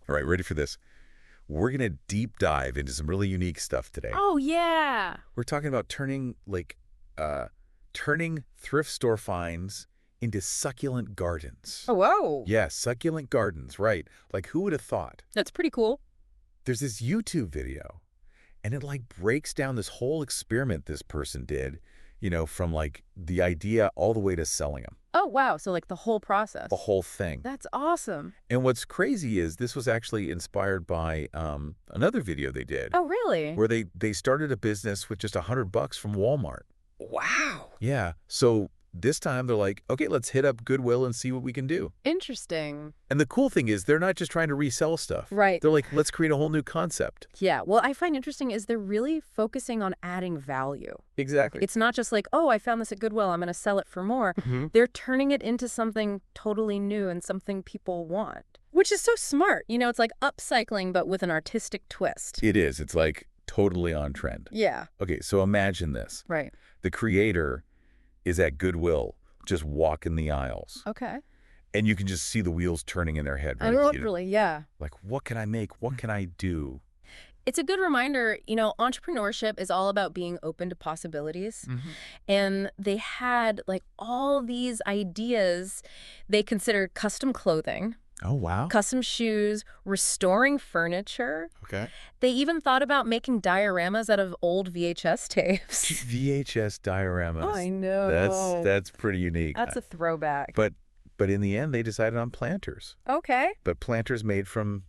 All right, ready for this? We're going to deep dive into some really unique stuff today. Oh, yeah. We're talking about turning thrift store finds into succulent gardens. Oh, whoa. Yeah, succulent gardens, right. Like, who would have thought? That's pretty cool. There's this YouTube video, and it, breaks down this whole experiment this person did, from, the idea all the way to selling them. Oh, wow. So, the whole process. The whole thing. That's awesome. And what's crazy is this was actually inspired by another video they did. Oh, really? Where they started a business with just $100 from Walmart. Wow. Yeah. So this time they're like, okay, let's hit up Goodwill and see what we can do. Interesting. And the cool thing is they're not just trying to resell stuff. Right. They're like, let's create a whole new concept. Yeah. Well, I find interesting is they're really focusing on adding value. Exactly. It's not just like, oh, I found this at Goodwill, I'm going to sell it for more. They're turning it into something totally new and something people want, which is so smart. It's like upcycling, but with an artistic twist. It is. It's totally on trend. Yeah. Okay, so imagine this. Right. The creator is at Goodwill, just walking the aisles. Okay. And you can just see the wheels turning in their head. Right? Literally, yeah. Like, what can I make? What can I do? It's a good reminder, entrepreneurship is all about being open to possibilities. And they had all these ideas. They considered custom clothing. Oh, wow. Custom shoes, restoring furniture. Okay. They even thought about making dioramas out of old VHS tapes. VHS dioramas. Oh, I know. That's pretty unique. That's a throwback. But in the end, they decided on planters. Okay. But planters made from,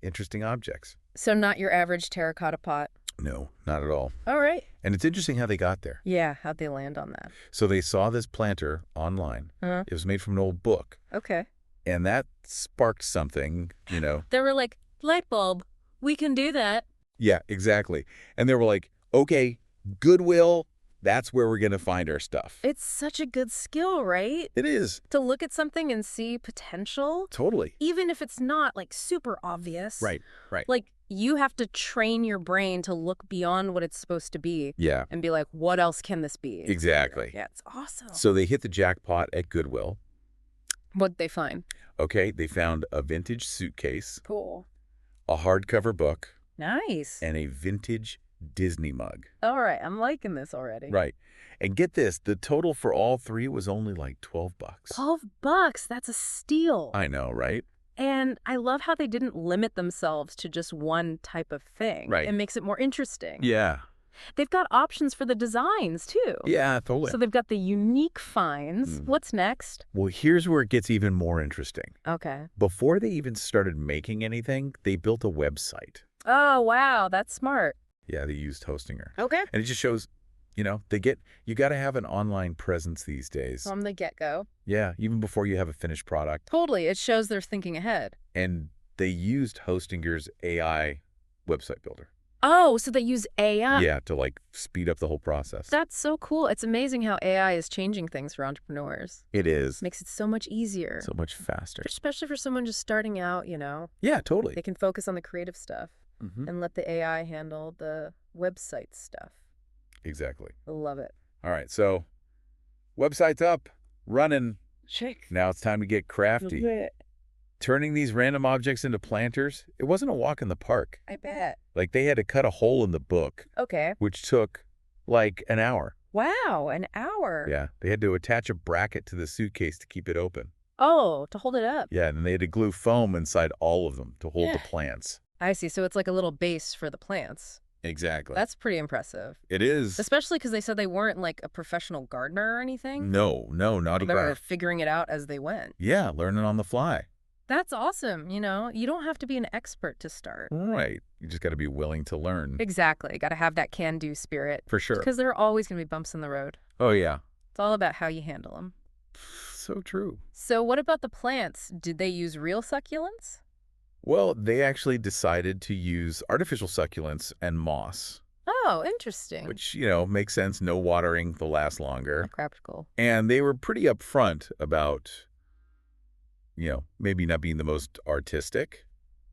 interesting objects. So not your average terracotta pot. No, not at all. All right. And it's interesting how they got there. Yeah, how'd they land on that? So they saw this planter online. It was made from an old book. Okay. And that sparked something, They were like, light bulb, we can do that. Yeah, exactly. And they were like, okay, Goodwill, that's where we're going to find our stuff. It's such a good skill, right? It is. To look at something and see potential. Totally. Even if it's not super obvious. Right. You have to train your brain to look beyond what it's supposed to be. Yeah. And be like, what else can this be? Exactly. Yeah, it's awesome. So they hit the jackpot at Goodwill. What'd they find? Okay, they found a vintage suitcase. Cool. A hardcover book. Nice. And a vintage Disney mug. All right, I'm liking this already. Right. And get this, the total for all three was only $12. $12, that's a steal. I know, right? And I love how they didn't limit themselves to just one type of thing. Right. It makes it more interesting. Yeah. They've got options for the designs, too. Yeah, totally. So they've got the unique finds. What's next? Well, here's where it gets even more interesting. Okay. Before they even started making anything, they built a website. Oh, wow. That's smart. Yeah, they used Hostinger. Okay. And it just shows, you got to have an online presence these days. From the get-go. Yeah, even before you have a finished product. Totally. It shows they're thinking ahead. And they used Hostinger's AI website builder. Oh, so they use AI? Yeah, to speed up the whole process. That's so cool. It's amazing how AI is changing things for entrepreneurs. It is. Makes it so much easier. So much faster. Especially for someone just starting out, Yeah, totally. They can focus on the creative stuff and let the AI handle the website stuff. Exactly. I love it. All right, so website's up, running. Check. Now it's time to get crafty. Turning these random objects into planters, it wasn't a walk in the park. I bet. They had to cut a hole in the book, Okay. which took an hour. Wow, an hour. Yeah, they had to attach a bracket to the suitcase to keep it open. Oh, to hold it up. Yeah, and they had to glue foam inside all of them to hold the plants. I see. So it's like a little base for the plants. Exactly. That's pretty impressive. It is. Especially because they said they weren't a professional gardener or anything. No, not They were even. figuring it out as they went. Yeah, learning on the fly. That's awesome. You don't have to be an expert to start. Right. You just got to be willing to learn. Exactly. Got to have that can-do spirit. For sure. Because there are always going to be bumps in the road. Oh, yeah. It's all about how you handle them. So true. So what about the plants? Did they use real succulents? Well, they actually decided to use artificial succulents and moss. Oh, interesting. Which, makes sense. No watering, they'll last longer. Practical. And they were pretty upfront about, maybe not being the most artistic.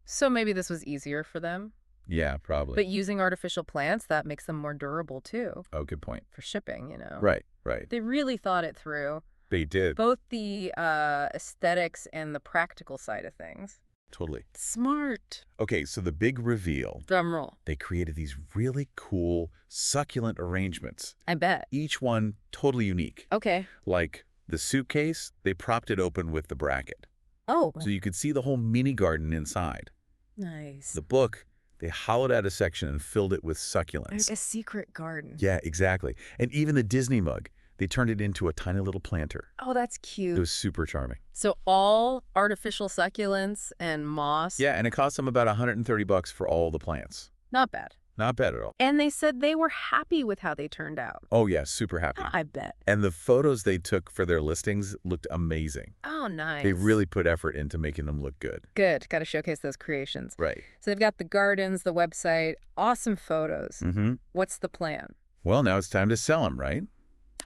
So maybe this was easier for them? Yeah, probably. But using artificial plants, that makes them more durable, too. Oh, good point. For shipping, Right. They really thought it through. They did. Both the aesthetics and the practical side of things. Totally. Smart. Okay, so the big reveal. Drum roll. They created these really cool, succulent arrangements. I bet. Each one totally unique. Okay. Like the suitcase, they propped it open with the bracket. Oh. So you could see the whole mini garden inside. Nice. The book, they hollowed out a section and filled it with succulents. Like a secret garden. Yeah, exactly. And even the Disney mug, they turned it into a tiny little planter. Oh, that's cute. It was super charming. So all artificial succulents and moss. Yeah, and it cost them about $130 for all the plants. Not bad. Not bad at all. And they said they were happy with how they turned out. Oh, yeah, super happy. I bet. And the photos they took for their listings looked amazing. Oh, nice. They really put effort into making them look good. Good. Got to showcase those creations. Right. So they've got the gardens, the website, awesome photos. Mm-hmm. What's the plan? Well, now it's time to sell them, right?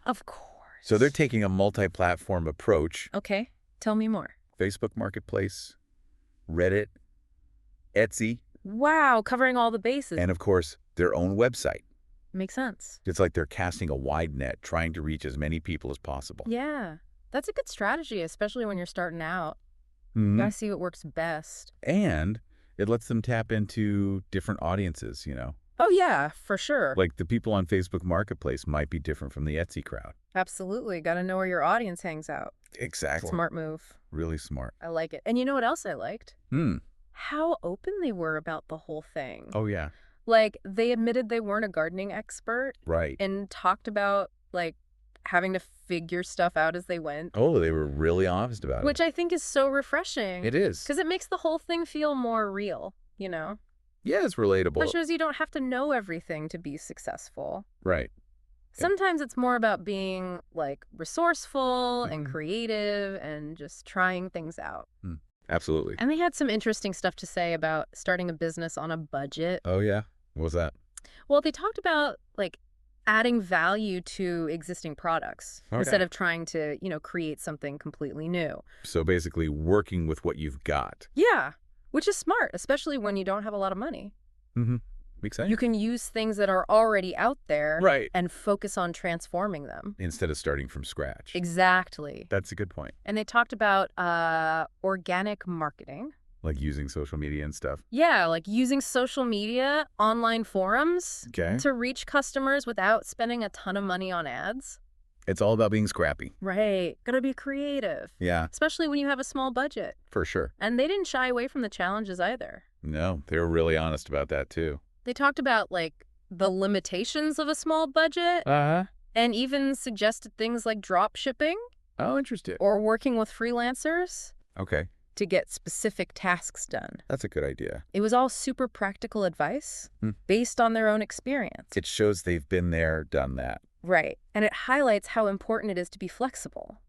Of course. So they're taking a multi-platform approach. Okay. Tell me more. Facebook Marketplace, Reddit, Etsy, Wow. Covering all the bases. and of course, their own website. Makes sense. It's like they're casting a wide net, trying to reach as many people as possible. Yeah. That's a good strategy, especially when you're starting out. Mhm. You gotta see what works best. And it lets them tap into different audiences, you know? Oh, yeah, for sure. Like the people on Facebook Marketplace might be different from the Etsy crowd. Absolutely. Got to know where your audience hangs out. Exactly. Smart move. Really smart. I like it. And you know what else I liked? Hmm. How open they were about the whole thing. Oh, yeah. Like, they admitted they weren't a gardening expert Right. and talked about, like, having to figure stuff out as they went. Oh, they were really honest about Which it. I think is so refreshing. It is. Because it makes the whole thing feel more real, you know? Yeah, it's relatable. It shows you don't have to know everything to be successful. Right. Sometimes it's more about being, like, resourceful and Mhm. creative and just trying things out. Absolutely. And they had some interesting stuff to say about starting a business on a budget. Oh, yeah? What was that? Well, they talked about, like, adding value to existing products Okay. instead of trying to, create something completely new. So basically working with what you've got. Yeah, which is smart, especially when you don't have a lot of money. Mm-hmm. Makes sense. You can use things that are already out there Right. and focus on transforming them. Instead of starting from scratch. Exactly. That's a good point. And they talked about organic marketing. Like using social media and stuff. Yeah, like using social media, online forums Okay. to reach customers without spending a ton of money on ads. It's all about being scrappy. Right. Gotta be creative, Yeah, especially when you have a small budget. for sure. And they didn't shy away from the challenges either. No, they were really honest about that too. They talked about, like, the limitations of a small budget Uh-huh. and even suggested things like drop shipping Oh, interesting. or working with freelancers Okay. to get specific tasks done. That's a good idea. It was all super practical advice Hmm. based on their own experience. It shows they've been there, done that. Right. And it highlights how important it is to be flexible.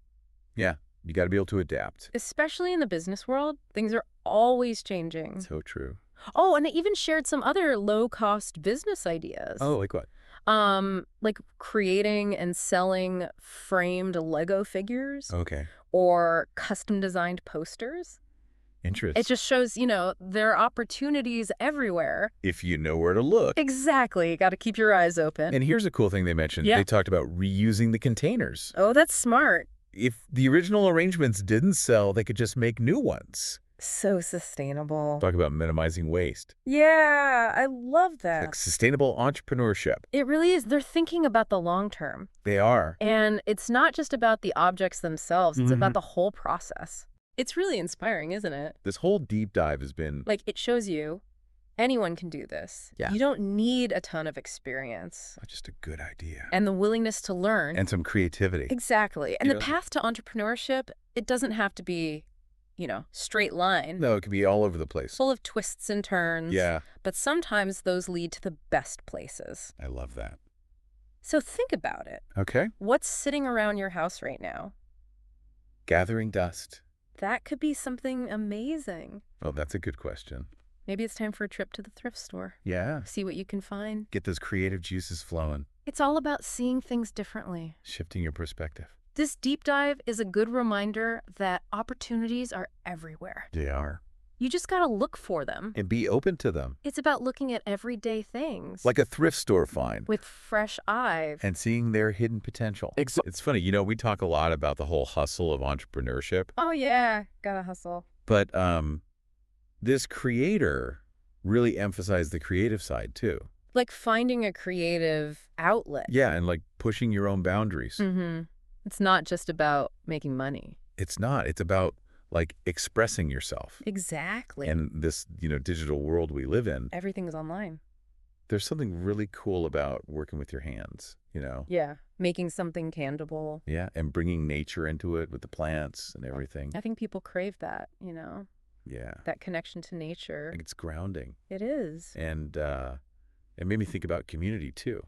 Yeah, you got to be able to adapt. Especially in the business world, things are always changing. So true. Oh, and it even shared some other low-cost business ideas. Oh, like what? Like creating and selling framed Lego figures Okay. or custom-designed posters. Interesting. It just shows, there are opportunities everywhere. If you know where to look. Exactly. Got to keep your eyes open. And here's a cool thing they mentioned. Yeah. They talked about reusing the containers. Oh, that's smart. If the original arrangements didn't sell, they could just make new ones. So sustainable. Talk about minimizing waste. Yeah, I love that. Like sustainable entrepreneurship. It really is. They're thinking about the long term. They are. And it's not just about the objects themselves. It's about Mhm. the whole process. It's really inspiring, isn't it? This whole deep dive has been... Like, it shows you anyone can do this. Yeah. You don't need a ton of experience just a good idea. and the willingness to learn. And some creativity. Exactly. And You the know- path to entrepreneurship, it doesn't have to be, straight line, No, it can be all over the place. full of twists and turns. Yeah, But sometimes those lead to the best places. I love that. So think about it. Okay. What's sitting around your house right now? Gathering dust. That could be something amazing. Oh, that's a good question. Maybe it's time for a trip to the thrift store. Yeah. See what you can find. Get those creative juices flowing. It's all about seeing things differently. Shifting your perspective. This deep dive is a good reminder that opportunities are everywhere. They are. You just gotta look for them. And be open to them. It's about looking at everyday things Like a thrift store find. with fresh eyes. And seeing their hidden potential. It's funny, we talk a lot about the whole hustle of entrepreneurship, Oh yeah, gotta hustle. but this creator really emphasized the creative side, too. Like finding a creative outlet. Yeah, and like pushing your own boundaries. Mm-hmm. It's not just about making money. It's not. It's about like expressing yourself. Exactly. In this, digital world we live in. Everything is online. There's something really cool about working with your hands. Yeah. Making something tangible. Yeah, and bringing nature into it with the plants and everything. I think people crave that, Yeah. that connection to nature. I think it's grounding. It is. And it made me think about community, too.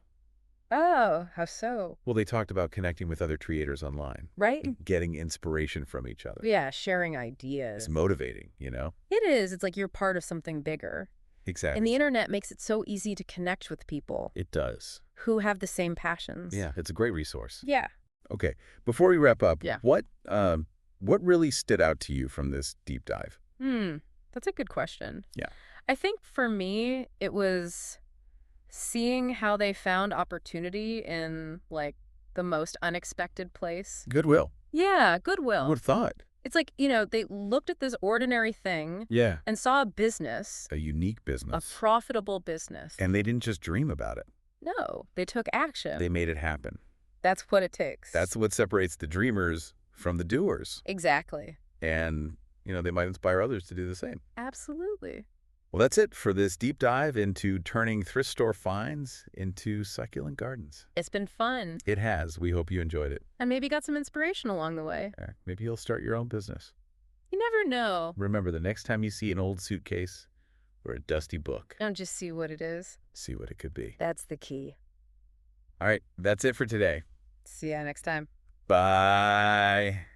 Oh, how so? Well, they talked about connecting with other creators online. Right? Getting inspiration from each other. Yeah, sharing ideas. It's motivating. It is. It's like you're part of something bigger. Exactly. And the internet makes it so easy to connect with people. It does. Who have the same passions. Yeah, it's a great resource. Yeah. Okay, before we wrap up, Yeah. what really stood out to you from this deep dive? That's a good question. Yeah. I think for me, it was seeing how they found opportunity in, like, the most unexpected place. Goodwill. Yeah, Goodwill. Who would have thought? It's like, they looked at this ordinary thing Yeah. and saw a business, A unique a business. profitable business. And they didn't just dream about it. No, they took action. They made it happen. That's what it takes. That's what separates the dreamers from the doers. Exactly. And, they might inspire others to do the same. Absolutely. Well, that's it for this deep dive into turning thrift store finds into succulent gardens. It's been fun. It has. We hope you enjoyed it. And maybe got some inspiration along the way. Maybe you'll start your own business. You never know. Remember, the next time you see an old suitcase or a dusty book, Don't just see what it is. see what it could be. That's the key. All right, that's it for today. See ya next time. Bye.